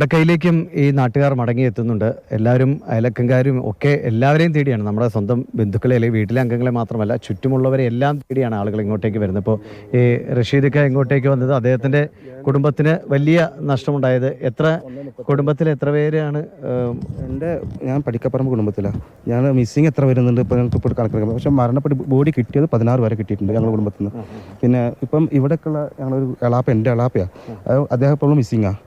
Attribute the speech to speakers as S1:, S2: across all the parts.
S1: കയ്യിലേക്കും ഈ നാട്ടുകാർ മടങ്ങിയെത്തുന്നുണ്ട്. എല്ലാവരും അയലക്കംകാരും ഒക്കെ എല്ലാവരെയും തേടിയാണ്, നമ്മുടെ സ്വന്തം ബന്ധുക്കളെ അല്ലെങ്കിൽ വീട്ടിലെ അംഗങ്ങളെ മാത്രമല്ല ചുറ്റുമുള്ളവരെ എല്ലാം തേടിയാണ് ആളുകൾ ഇങ്ങോട്ടേക്ക് വരുന്നത്. ഇപ്പോൾ ഈ റഷീദൊക്കെ ഇങ്ങോട്ടേക്ക് വന്നത് അദ്ദേഹത്തിൻ്റെ കുടുംബത്തിന് വലിയ നഷ്ടമുണ്ടായത്. കുടുംബത്തിൽ എത്ര പേരാണ്?
S2: ഞാൻ പഠിക്കപ്പറമ്പ് കുടുംബത്തിലാണ്. ഞാൻ മിസ്സിങ് എത്ര വരുന്നുണ്ട് ഇപ്പോൾ ഞങ്ങൾക്ക് ഇപ്പോൾ കണക്കെടുക്കാം. പക്ഷേ മരണപ്പെട്ട് ബോഡി കിട്ടിയത് 16 വരെ കിട്ടിയിട്ടുണ്ട് ഞങ്ങളുടെ കുടുംബത്തിൽ നിന്ന്. പിന്നെ ഇപ്പം ഇവിടേക്കുള്ള ഞങ്ങളൊരു എൻ്റെ എളാപ്പയാണ്, അദ്ദേഹം ഇപ്പോഴും മിസ്സിങ്ങാണ്.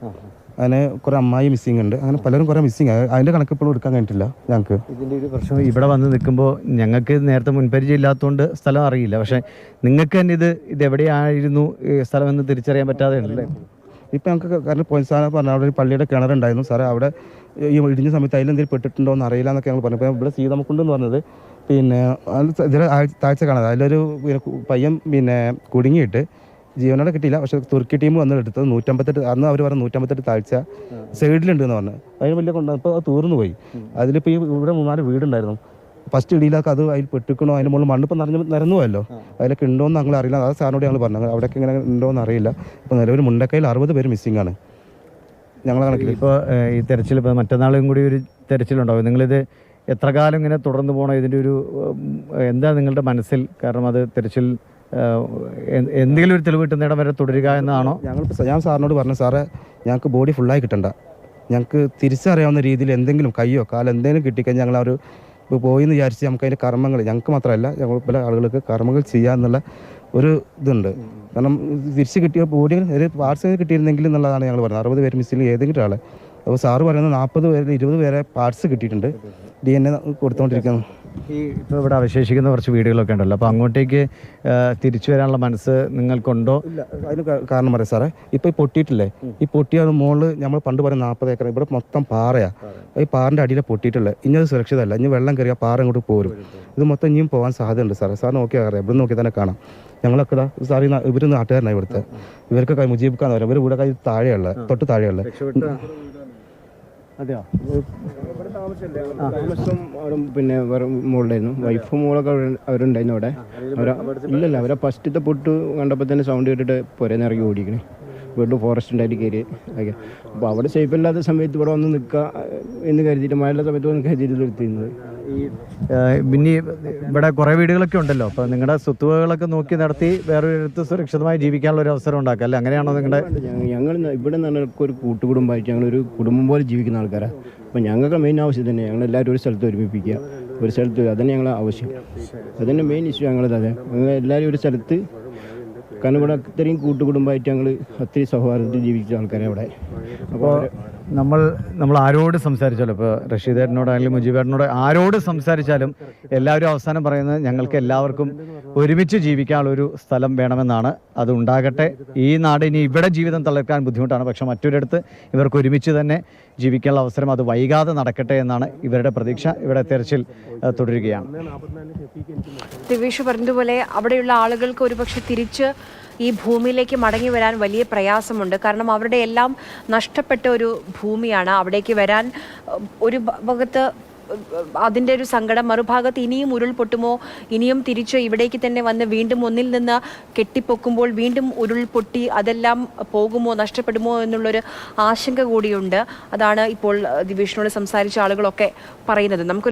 S2: അങ്ങനെ കുറേ അമ്മായി മിസ്സിങ് ഉണ്ട്. അങ്ങനെ പലരും കുറേ മിസ്സിങ്. അതിൻ്റെ കണക്ക് ഇപ്പോഴും എടുക്കാൻ കഴിഞ്ഞിട്ടില്ല ഞങ്ങൾക്ക്.
S1: ഇതിൻ്റെ ഒരു പ്രശ്നം ഇവിടെ വന്ന് നിൽക്കുമ്പോൾ ഞങ്ങൾക്ക് നേരത്തെ മുൻപരിചയം ഇല്ലാത്തതുകൊണ്ട് സ്ഥലം അറിയില്ല. പക്ഷേ നിങ്ങൾക്ക് തന്നെ ഇത് എവിടെയായിരുന്നു ഈ സ്ഥലം എന്ന് തിരിച്ചറിയാൻ പറ്റാതെ ഉണ്ടല്ലേ?
S2: ഇപ്പം ഞങ്ങൾക്ക് കാരണം പോലീസ് പറഞ്ഞാൽ അവിടെ ഒരു പള്ളിയുടെ കിണറുണ്ടായിരുന്നു സാറേ. അവിടെ ഈ ഇടിഞ്ഞ സമയത്ത് അതിലെന്തെങ്കിലും പെട്ടിട്ടുണ്ടോ എന്ന് അറിയില്ല എന്നൊക്കെ ഞങ്ങൾ പറഞ്ഞു. ഇപ്പോൾ ഇവിടെ സീതമ്മക്കുണ്ടെന്ന് പറഞ്ഞത് പിന്നെ ഇതിൽ താഴ്ച കാണാതെ അതിലൊരു പയ്യൻ കുടുങ്ങിയിട്ട് ജീവനോടെ കിട്ടിയില്ല. പക്ഷേ തുർക്കി ടീം വന്ന് എടുത്തത് 158, അന്ന് അവർ പറഞ്ഞ 158 താഴ്ച സൈഡിലുണ്ടെന്ന് പറഞ്ഞു. അതിന് വലിയ കൊണ്ടുവന്നു. ഇപ്പോൾ അത് തീർന്നു പോയി. അതിലിപ്പോൾ ഇവിടെ 3-4 വീടുണ്ടായിരുന്നു. ഫസ്റ്റ് ഇടിയിലൊക്കെ അത് അതിൽ പെട്ടിക്കണോ, അതിന് മുകളിൽ മണ്ണിപ്പോൾ നിരന്നു പോയല്ലോ. അതിലൊക്കെ ഉണ്ടോയെന്ന് ഞങ്ങൾ അറിയില്ല. അത് സാറിനോട് ഞങ്ങൾ പറഞ്ഞു അവിടെയൊക്കെ ഇങ്ങനെ ഉണ്ടോയെന്ന് അറിയില്ല. ഇപ്പോൾ നിലവിൽ മുണ്ടക്കയിൽ 60 പേര് മിസ്സിംഗ് ആണ് ഞങ്ങളെ കണക്കിൽ.
S1: ഇപ്പോൾ ഈ തെരച്ചിൽ ഇപ്പോൾ മറ്റന്നാളും കൂടി ഒരു തെരച്ചിലുണ്ടാവും. നിങ്ങളിത് എത്ര കാലം ഇങ്ങനെ തുടർന്ന് പോകണം? ഇതിൻ്റെ ഒരു എന്താ നിങ്ങളുടെ മനസ്സിൽ? കാരണം അത് തെരച്ചിൽ എന്തെങ്കിലും ഒരു തെളിവ് കിട്ടുന്നിടം വരെ തുടരുക എന്നാണോ?
S2: ഞാൻ സാറിനോട് പറഞ്ഞു, സാറേ ഞങ്ങൾക്ക് ബോഡി ഫുള്ളായി കിട്ടണ്ട, ഞങ്ങൾക്ക് തിരിച്ചറിയാവുന്ന രീതിയിൽ എന്തെങ്കിലും കയ്യോ കാലോ എന്തെങ്കിലും കിട്ടിക്കഴിഞ്ഞാൽ ഞങ്ങൾ ഒരു പോയിന്ന് വിചാരിച്ച് നമുക്ക് അതിൻ്റെ കർമ്മങ്ങൾ ഞങ്ങൾക്ക് മാത്രമല്ല ഞങ്ങൾ പല ആളുകൾക്ക് കർമ്മങ്ങൾ ചെയ്യാമെന്നുള്ള ഒരു ഇതുണ്ട്. കാരണം തിരിച്ച് കിട്ടിയ ബോഡി ഒരു പാർട്സ് കിട്ടിയിരുന്നെങ്കിൽ എന്നുള്ളതാണ് ഞങ്ങൾ പറഞ്ഞത്. 60 പേര് മിസ്സിൽ ഏതെങ്കിലും ആളെ. അപ്പോൾ സാറ് പറയുന്നത് 40 പേര് 20 പേരെ പാർട്സ് കിട്ടിയിട്ടുണ്ട്, DNA കൊടുത്തുകൊണ്ടിരിക്കുന്നു.
S1: ഈ ഇപ്പോൾ ഇവിടെ അവശേഷിക്കുന്ന കുറച്ച് വീടുകളൊക്കെ ഉണ്ടല്ലോ, അപ്പോൾ അങ്ങോട്ടേക്ക് തിരിച്ചു വരാനുള്ള മനസ്സ് നിങ്ങൾക്കുണ്ടോ?
S2: ഇല്ല, അതിന് കാരണം പറയാം സാറേ. ഇപ്പോൾ ഈ പൊട്ടിയിട്ടില്ലേ, ഈ പൊട്ടിയ മുകളിൽ നമ്മൾ പണ്ട് പറയുന്ന 40 ഏക്കർ ഇവിടെ മൊത്തം പാറയാണ്. ഈ പാറിൻ്റെ അടിയിൽ പൊട്ടിയിട്ടുള്ളത്. ഇനി അത് സുരക്ഷിതമല്ല. ഇനി വെള്ളം കയറിയാൽ പാറ അങ്ങോട്ട് പോരും. ഇത് മൊത്തം ഇനിയും പോകാൻ സാധ്യതയുണ്ട് സാറേ. സാർ നോക്കിയാൽ അറിയാം, ഇവിടെ നോക്കി തന്നെ കാണാം. ഞങ്ങളൊക്കെ സാറി ഇവർ നാട്ടുകാരനാണ് ഇവിടുത്തെ. ഇവർക്കൊക്കെ മുജീബ്ക്കാന്ന് പറയാം. ഇവർ ഇവിടെ താഴെയുള്ള തൊട്ട് താഴെയുള്ള
S1: അതെയോ?
S3: താമസം അവിടെ പിന്നെ മുകളിലായിരുന്നു. വൈഫും മോളൊക്കെ അവരുണ്ടായിരുന്നു അവിടെ. ഇല്ലല്ല, അവരെ ഫസ്റ്റത്തെ പൊട്ട് കണ്ടപ്പോൾ തന്നെ സൗണ്ട് കേട്ടിട്ട് പുരന്ന് ഇറങ്ങി ഓടിക്കണേ. വീട്ടിൽ ഫോറസ്റ്റ് ഉണ്ടായിട്ട് കയറി ഒക്കെ. അപ്പോൾ അവിടെ സേഫ് അല്ലാത്ത സമയത്ത് ഇവിടെ വന്ന് നിൽക്കുക എന്ന് കരുതിയിട്ട്, മഴയുള്ള സമയത്ത് വന്ന് കരുതിയിട്ട് നിർത്തിയിരുന്നത്.
S1: പിന്നെ ഇവിടെ കുറേ വീടുകളൊക്കെ ഉണ്ടല്ലോ, അപ്പോൾ നിങ്ങളുടെ സ്വത്തുവകളൊക്കെ നോക്കി നടത്തി വേറൊരിടത്ത് സുരക്ഷിതമായി ജീവിക്കാനുള്ള ഒരു അവസരം ഉണ്ടാക്കുക അല്ലേ? അങ്ങനെയാണോ നിങ്ങളുടെ?
S3: ഞങ്ങൾ ഇവിടെ നിന്ന് ഒരു കൂട്ടുകുടുംബമായിട്ട് ഞങ്ങളൊരു കുടുംബം പോലെ ജീവിക്കുന്ന ആൾക്കാരാണ്. അപ്പോൾ ഞങ്ങൾക്ക് മെയിൻ ആവശ്യം തന്നെ ഞങ്ങളെല്ലാവരും ഒരു സ്ഥലത്ത് ഒരുമിപ്പിക്കുക, ഒരു സ്ഥലത്ത്. അതന്നെ ഞങ്ങളെ ആവശ്യം, അതന്നെ മെയിൻ ഇഷ്യൂ ഞങ്ങളത്. അതെ, ഞങ്ങൾ എല്ലാവരും ഒരു സ്ഥലത്ത്. കാരണം ഇവിടെ അത്രയും കൂട്ടുകുടുംബമായിട്ട് ഞങ്ങൾ അത്രയും സൗഹാർദ്ദത്തിൽ ജീവിച്ച ആൾക്കാരെ അവിടെ.
S1: അപ്പോൾ നമ്മൾ ആരോട് സംസാരിച്ചാലും, ഇപ്പോൾ റഷീദേട്ടനോടാണെങ്കിലും മുജീബേട്ടനോട് ആരോട് സംസാരിച്ചാലും എല്ലാവരും അവസാനം പറയുന്നത് ഞങ്ങൾക്ക് എല്ലാവർക്കും ഒരുമിച്ച് ജീവിക്കാനുള്ളൊരു സ്ഥലം വേണമെന്നാണ്. അത് ഉണ്ടാകട്ടെ. ഈ നാട് ഇനി ഇവിടെ ജീവിതം തളർക്കാൻ ബുദ്ധിമുട്ടാണ്, പക്ഷെ മറ്റൊരിടത്ത് ഇവർക്ക് ഒരുമിച്ച് തന്നെ ജീവിക്കാനുള്ള അവസരം അത് വൈകാതെ നടക്കട്ടെ എന്നാണ് ഇവരുടെ പ്രതീക്ഷ. ഇവിടെ തെരച്ചിൽ തുടരുകയാണ്.
S4: ദിവേഷ് പറഞ്ഞതുപോലെ അവിടെയുള്ള ആളുകൾക്ക് ഒരുപക്ഷെ തിരിച്ച് ഈ ഭൂമിയിലേക്ക് മടങ്ങി വരാൻ വലിയ പ്രയാസമുണ്ട്. കാരണം അവരുടെ എല്ലാം നഷ്ടപ്പെട്ട ഒരു ഭൂമിയാണ്. അവിടേക്ക് വരാൻ ഒരു ഭാഗത്ത് അതിൻ്റെ ഒരു സങ്കടം, മറുഭാഗത്ത് ഇനിയും ഉരുൾപൊട്ടുമോ, ഇനിയും തിരിച്ച് ഇവിടേക്ക് തന്നെ വന്ന് വീണ്ടും ഒന്നിൽ നിന്ന് കെട്ടിപ്പൊക്കുമ്പോൾ വീണ്ടും ഉരുൾപൊട്ടി അതെല്ലാം പോകുമോ, നഷ്ടപ്പെടുമോ എന്നുള്ളൊരു ആശങ്ക കൂടിയുണ്ട്. അതാണ് ഇപ്പോൾ ദിവേഷിനോട് സംസാരിച്ച ആളുകളൊക്കെ പറയുന്നത്. നമുക്ക്